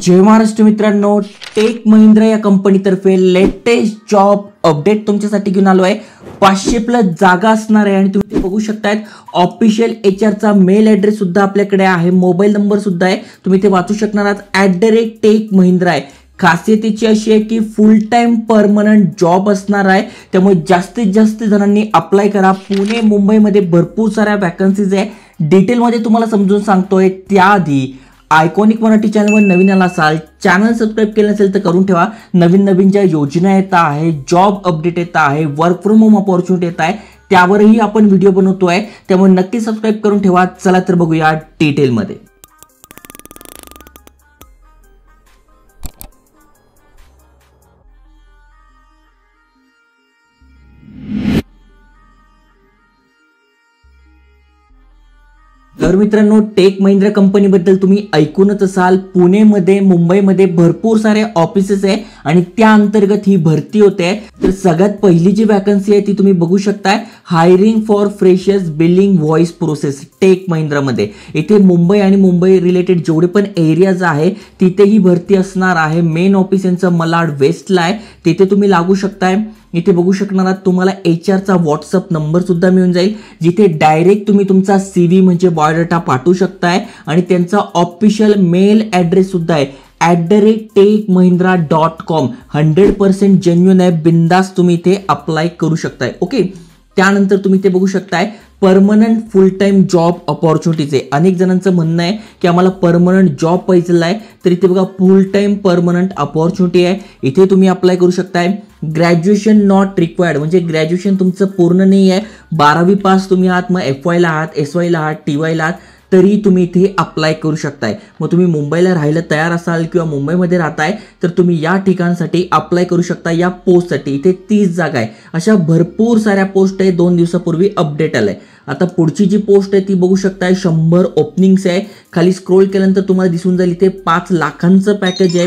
जय महाराष्ट्र मित्रांनो, टेक महिंद्रा या कंपनीतर्फे लेटेस्ट जॉब अपडेट तुमच्यासाठी घेऊन आलो आहे। 500+ जागा असणार आहे आणि तुम्ही बघू शकताय ऑफिशियल एचआर चा मेल ॲड्रेस सुद्धा आपल्याकडे आहे, मोबाईल नंबर सुद्धा आहे, तुम्ही ते वाचू शकणार आहात @टेक महिंद्रा आहे। खासियतीची अशी आहे की फुल टाइम परमनंट जॉब असणार आहे, त्यामुळे जास्तीत जास्त जणांनी अप्लाय करा। पुणे मुंबईमध्ये भरपूर साऱ्या वॅकन्सीज आहे, डिटेल मध्ये तुम्हाला समजून सांगतोय। त्याआधी आयकॉनिक मराठी चॅनलवर नवीन आला असाल, चॅनल सबस्क्राइब केलं नसेल तर करून ठेवा। नवीन ज्या योजना येत आहे, जॉब अपडेट येत आहे, वर्क फ्रॉम होम अपॉर्च्युनिटी येत आहे, त्यावरही आपण व्हिडिओ बनवतोय, त्यामुळे नक्की सबस्क्राइब करून ठेवा। चला तर बघूया डिटेल मध्ये। तर मित्रांनो, टेक महिंद्रा कंपनी बद्दल तुम्ही ऐकूनच असाल। पुणेमध्ये मुंबईमध्ये भरपूर सारे ऑफिसेस आहे आणि त्या अंतर्गत ही भरती होते। तर सगळ्यात पहिली जी वॅकन्सी आहे ती तुम्ही बघू शकताय, hiring for freshers billing voice process Tech Mahindra मध्ये। इथे मुंबई आणि मुंबई रिलेटेड जेवढे पण एरियाज आहे तिथे ही भरती असणार आहे। मेन ऑफिस यांचं मलाड वेस्टला आहे, तिथे तुम्ही लागू शकताय। इथे बघू शकणार आहात तुम्हाला एचआर चा व्हॉट्सअप नंबर सुद्धा मिळून जाईल, जिथे डायरेक्ट तुम्ही तुमचा सीव्ही म्हणजे बायोडाटा पाठवू शकताय आणि त्यांचा ऑफिशियल मेल ॲड्रेस सुद्धा आहे @tekmahindra.com। 100% जेन्युइन आहे, बिंदास तुम्ही इथे अप्लाय करू शकताय। ओके, त्यानंतर तुम्ही ते बघू शकताय परमनंट फुल टाइम जॉब अपॉर्च्युनिटीज आहे। अनेक जणांचं म्हणणं आहे की आम्हाला परमनंट जॉब पाहिजे आहे, तर इथे बघा फुल टाइम परमनंट अपॉर्च्युनिटी आहे, इथे तुम्ही अप्लाय करू शकताय। ग्रॅज्युएशन नॉट रिक्वायर्ड, म्हणजे ग्रॅज्युएशन तुमचं पूर्ण नाही आहे, 12वी पास तुम्ही आहात, मग FY ला आहात, SY ला आहात, TY ला आहात, तरी तुम्ही इथे अप्लाय करू शकताय। मग तुम्ही मुंबईला राहायला तयार असाल किंवा मुंबईमध्ये राहताय तर तुम्ही या ठिकाणासाठी अप्लाय करू शकता। या पोस्टसाठी इथे 30 जागा आहे, अशा भरपूर साऱ्या पोस्ट आहे। 2 दिवसापूर्वी अपडेट आलाय। आता पुढची जी पोस्ट आहे ती बघू शकताय, 100 ओपनिंग्स आहे। खाली स्क्रोल केल्यानंतर तुम्हाला दिसून जाईल इथे 5 लाखांचं पॅकेज आहे,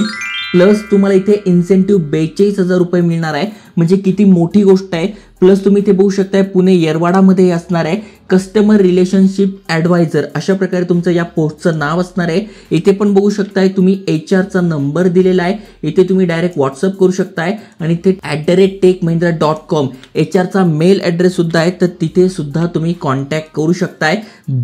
प्लस तुम्हाला इथे इन्सेंटिव्ह 42,000 रुपये मिळणार आहे, म्हणजे किती मोठी गोष्ट आहे। प्लस तुम्ही इथे बघू शकताय पुणे येरवाडामध्ये असणार आहे कस्टमर रिलेशनशिप ॲडवायझर, अशा प्रकारे तुमचं या पोस्टचं नाव असणार आहे। इथे पण बघू शकताय तुम्ही एचआर चा नंबर दिलेला आहे, इथे तुम्ही डायरेक्ट व्हॉट्सअप करू शकताय आणि इथे @tekmahindra.com एचआर चा मेल ॲड्रेस सुद्धा आहे, तर तिथे सुद्धा तुम्ही कॉन्टॅक्ट करू शकताय।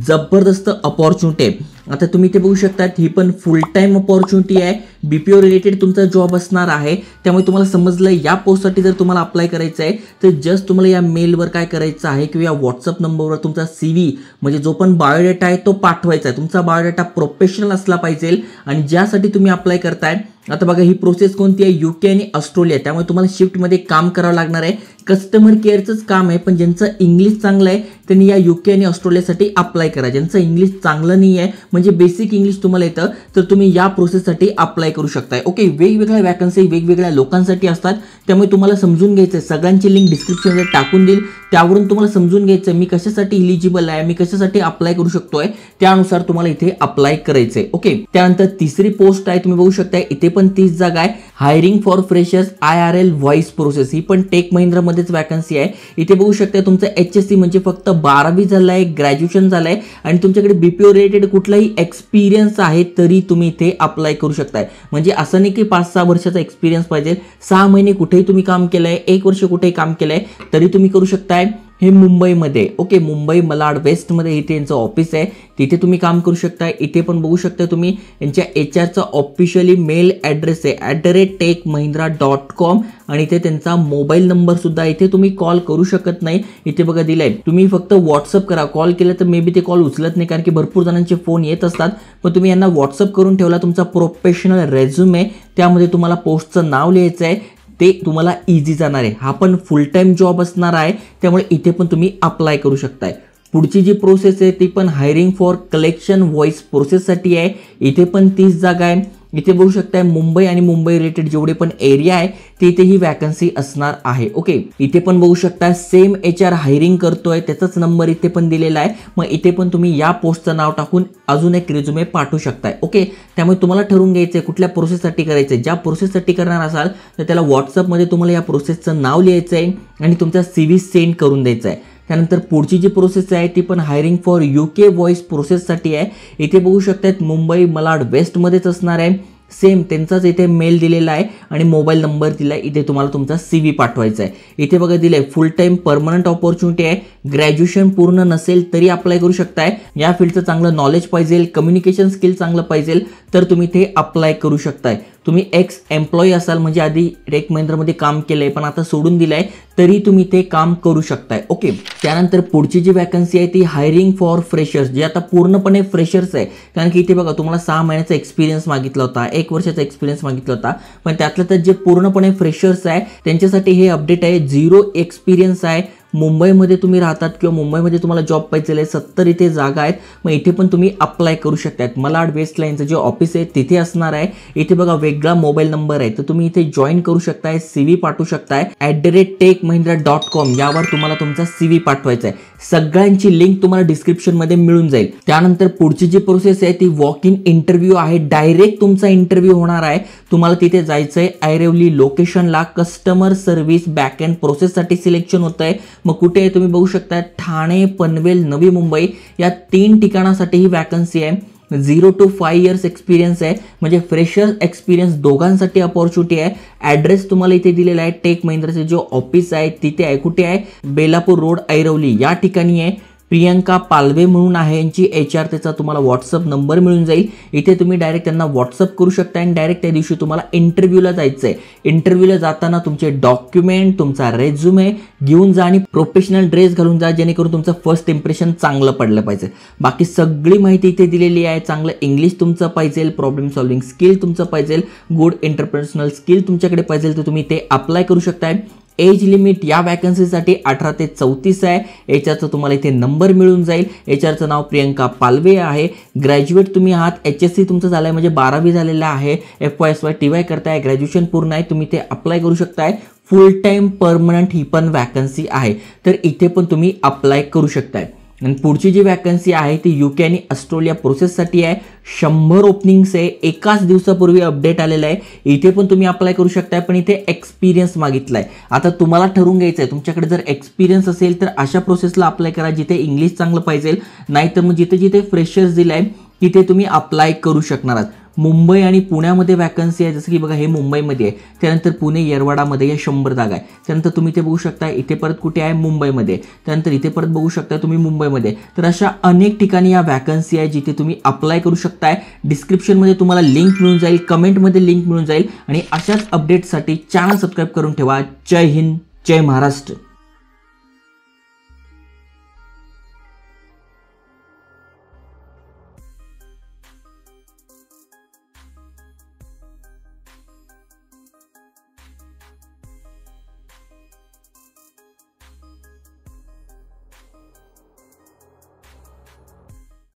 जबरदस्त अपॉर्च्युनिटी आहे। आता तुम्ही इथे बघू शकता ही पण फुल टाइम अपॉर्च्युनिटी आहे, BPO रिलेटेड तुमचा जॉब असणार आहे। त्यामुळे तुम्हाला समजलं या पोस्टसाठी जर तुम्हाला अप्लाय करायचं आहे तर जस्ट तुम्हाला या मेलवर काय करायचं आहे किंवा या व्हॉट्सअप नंबरवर तुमचा CV म्हणजे जो पण बायोडाटा आहे तो पाठवायचा आहे। तुमचा बायोडाटा प्रोफेशनल असला पाहिजे आणि ज्यासाठी तुम्ही अप्लाय करताय। आता बघा ही प्रोसेस कोणती आहे, UK आणि ऑस्ट्रेलिया, त्यामुळे तुम्हाला शिफ्टमध्ये काम करावं लागणार आहे। कस्टमर केअरचंच काम आहे, पण ज्यांचं इंग्लिश चांगलं आहे त्यांनी या UK आणि ऑस्ट्रेलियासाठी अप्लाय करा। ज्यांचं इंग्लिश चांगलं नाही आहे, म्हणजे बेसिक इंग्लिश तुम्हाला येतं, तर तुम्ही या प्रोसेससाठी अप्लाय करू शकताय। ओके, वेगवेगळ्या वॅकन्सी वेगवेगळ्या लोकांसाठी असतात, त्यामुळे तुम्हाला समजून घ्यायचं आहे। सगळ्यांची लिंक डिस्क्रिप्शनमध्ये टाकून देईल, त्यावरून तुम्हाला समजून घ्यायचं मी कशासाठी इलिजिबल आहे, मी कशासाठी अप्लाय करू शकतोय, त्यानुसार तुम्हाला इथे अप्लाय करायचंय। ओके, त्यानंतर तिसरी पोस्ट आहे तुम्ही बघू शकताय, इथे पण 30 जागा आहे, hiring for freshers IRL voice process. ही पण टेक महिंद्रा मध्येच वॅकन्सी आहे। इथे बघू शकता तुमचं HSC म्हणजे फक्त 12वी झालंय, ग्रॅज्युएशन झालंय आणि तुमच्याकडे BPO रिलेटेड कुठलाही एक्सपिरियन्स आहे तरी तुम्ही इथे अप्लाय करू शकताय। म्हणजे असं नाही की 5-6 वर्षाचा एक्सपिरियन्स पाहिजे, 6 महिने कुठेही तुम्ही काम केलंय, 1 वर्ष कुठेही काम केलंय तरी तुम्ही करू शकताय। हे मुंबईमध्ये, ओके, मुंबई मलाड वेस्टमध्ये इथे यांचं ऑफिस आहे, तिथे तुम्ही काम करू शकता। इथे पण बघू शकता तुम्ही यांच्या एचआरचा ऑफिशियली मेल ॲड्रेस आहे @tekmahindra.com आणि इथे त्यांचा मोबाईल नंबर सुद्धा, इथे तुम्ही कॉल करू शकत नाही, इथे बघा दिलाय, तुम्ही फक्त व्हॉट्सअप करा। कॉल केलं तर मे बी ते कॉल उचलत नाही, कारण की भरपूर जणांचे फोन येत असतात, पण तुम्ही यांना व्हॉट्सअप करून ठेवला तुमचा प्रोफेशनल रेझ्युमे, त्यामध्ये तुम्हाला पोस्टचं नाव लिहायचं आहे, ते तुम्हाला इझी जाणार आहे। हा पण फुल टाइम जॉब असणार आहे, त्यामुळे इथे पण तुम्ही अप्लाय करू शकताय। पुढची जी प्रोसेस आहे ती पण हायरिंग फॉर कलेक्शन व्हॉइस प्रोसेससाठी आहे, इथे पण 30 जागा आहे। इथे बघू शकताय मुंबई आणि मुंबई रिलेटेड जेवढे पण एरिया आहे तिथे ही वॅकन्सी असणार आहे। ओके, इथे पण बघू शकता सेम एचआर हायरिंग करतोय, त्याचाच नंबर इथे पण दिलेला आहे। मग इथे पण तुम्ही या पोस्टचं नाव टाकून अजून एक रिझ्युमे पाठवू शकताय। ओके, त्यामुळे तुम्हाला ठरवून घ्यायचं आहे कुठल्या प्रोसेससाठी करायचं आहे। ज्या प्रोसेससाठी करणार असाल तर त्याला व्हॉट्सअपमध्ये तुम्हाला या प्रोसेसचं नाव लिहायचं आहे आणि तुमचा CV सेंड करून द्यायचा आहे। त्यानंतर पुढची जी प्रोसेस आहे ती पण हायरिंग फॉर UK व्हॉइस प्रोसेससाठी आहे। इथे बघू शकतात मुंबई मलाड वेस्ट मध्येच असणार आहे। सेम त्यांचाच इथे मेल दिलेला आहे आणि मोबाईल नंबर दिला आहे. इथे तुम्हाला तुमचा CV पाठवायचा आहे. इथे बघा दिलंय फुल टाइम परमनंट ऑपॉर्च्युनिटी आहे. ग्रॅज्युएशन पूर्ण नसेल तरी अप्लाय करू शकताय. या फील्डचं चांगलं नॉलेज पाहिजे, कम्युनिकेशन स्किल चांगलं पाहिजे तर तुम्ही ते अप्लाय करू शकताय. तुम्ही एक्स एम्प्लॉई असाल म्हणजे आधी टेक महिंद्रामध्ये काम केलंय पण आता सोडून दिलंय तरी तुम्ही ते काम करू शकताय. ओके, त्यानंतर पुढची जी वॅकन्सी आहे ती हायरिंग फॉर फ्रेशर्स, जे आता पूर्णपणे फ्रेशर्स आहे. कारण की इथे बघा तुम्हाला 6 महिन्याचा एक्सपिरियन्स मागितला होता, 1 वर्षाचा एक्सपिरियन्स मागितला होता, पण त्यातलं तर जे पूर्णपणे फ्रेशर्स आहे त्यांच्यासाठी हे अपडेट आहे. 0 एक्सपिरियन्स आहे. मुंबईमध्ये तुम्ही राहतात किंवा मुंबईमध्ये तुम्हाला जॉब पाहिजे आहे, 70 इथे जागा आहेत. मग इथे पण तुम्ही अप्लाय करू शकतात. मलाड वेस्ट लाईनचं जे ऑफिस आहे तिथे असणार आहे. इथे बघा वेगळा मोबाईल नंबर आहे तर तुम्ही इथे जॉईन करू शकताय, CV पाठवू शकताय. @techmahindra.com यावर तुम्हाला तुमचा CV पाठवायचा आहे. सगळ्यांची लिंक तुम्हाला डिस्क्रिप्शन मध्ये मिळून जाईल. त्यानंतर पुढची जी प्रोसेस आहे ती वॉक इन इंटरव्ह्यू आहे. डायरेक्ट तुमचा इंटरव्ह्यू होणार आहे. तुम्हाला तिथे जायचंय ऐरोली लोकेशनला. कस्टमर सर्व्हिस बॅकएंड प्रोसेससाठी सिलेक्शन होत आहे. मग कुठे आहे तुम्ही बघू शकता, ठाणे, पनवेल, नवी मुंबई या 3 ठिकाणासाठी ही वॅकन्सी आहे. 0 to 5 इयर्स एक्सपिरियन्स आहे म्हणजे फ्रेशर एक्सपिरियन्स दोघांसाठी अपॉर्च्युनिटी आहे. ॲड्रेस तुम्हाला इथे दिलेला आहे. टेक महिंद्राचे जो ऑफिस आहे तिथे आहे. कुठे आहे? बेलापूर रोड, ऐरोली या ठिकाणी आहे. प्रियंका पालवे म्हणून आहे यांची HR, त्याचा तुम्हाला व्हॉट्सअप नंबर मिळून जाईल. इथे तुम्ही डायरेक्ट त्यांना व्हॉट्सअप करू शकता आणि डायरेक्ट त्या दिवशी तुम्हाला इंटरव्ह्यूला जायचं आहे. इंटरव्ह्यूला जाताना तुमचे डॉक्युमेंट, तुमचा रेझ्युमे घेऊन जा आणि प्रोफेशनल ड्रेस घालून जा जेणेकरून तुमचं फर्स्ट इम्प्रेशन चांगलं पडलं पाहिजे. बाकी सगळी माहिती इथे दिलेली आहे. चांगलं इंग्लिश तुमचं पाहिजे, प्रॉब्लेम सॉल्विंग स्किल तुमचं पाहिजे, गुड इंटरपर्सनल स्किल तुमच्याकडे पाहिजे तर तुम्ही ते अप्लाय करू शकताय. एज लिमिट या वॅकन्सीसाठी 18 ते 34 आहे. HRचा तुम्हाला इथे नंबर मिळून जाईल. HRचं नाव प्रियंका पालवे आहे. ग्रॅज्युएट तुम्ही आहात, HSC तुमचं झालं आहे म्हणजे 12वी झालेलं आहे. FY TY करताय, ग्रॅज्युएशन पूर्ण आहे, तुम्ही ते अप्लाय करू शकताय. फुल टाइम परमनंट ही पण वॅकन्सी आहे तर इथे पण तुम्ही अप्लाय करू शकताय. आणि पुढची जी वॅकन्सी आहे ती UK आणि ऑस्ट्रेलिया प्रोसेससाठी आहे. 100 ओपनिंग्स आहे. एकाच दिवसापूर्वी अपडेट आलेला आहे. इथे पण तुम्ही अप्लाय करू शकताय पण इथे एक्सपिरियन्स मागितलाय. आता तुम्हाला ठरवून घ्यायचं आहे, तुमच्याकडे जर एक्सपिरियन्स असेल तर अशा प्रोसेसला अप्लाय करा जिथे इंग्लिश चांगलं पाहिजे, नाहीतर मग जिथे जिथे फ्रेशर्स दिलाय तिथे तुम्ही अप्लाय करू शकणार आहात. मुंबई आणि पुण्यामध्ये वॅकन्सी आहे, जसं की बघा हे मुंबईमध्ये आहे. त्यानंतर पुणे येरवाडामध्ये या 100 जागा आहे. त्यानंतर तुम्ही ते बघू शकता इथे परत कुठे आहे, मुंबईमध्ये. त्यानंतर इथे परत बघू शकता तुम्ही मुंबईमध्ये. तर अशा अनेक ठिकाणी या वॅकन्सी आहे जिथे तुम्ही अप्लाय करू शकताय. डिस्क्रिप्शनमध्ये तुम्हाला लिंक मिळून जाईल, कमेंटमध्ये लिंक मिळून जाईल आणि अशाच अपडेटसाठी चॅनल सबस्क्राईब करून ठेवा. जय हिंद, जय महाराष्ट्र.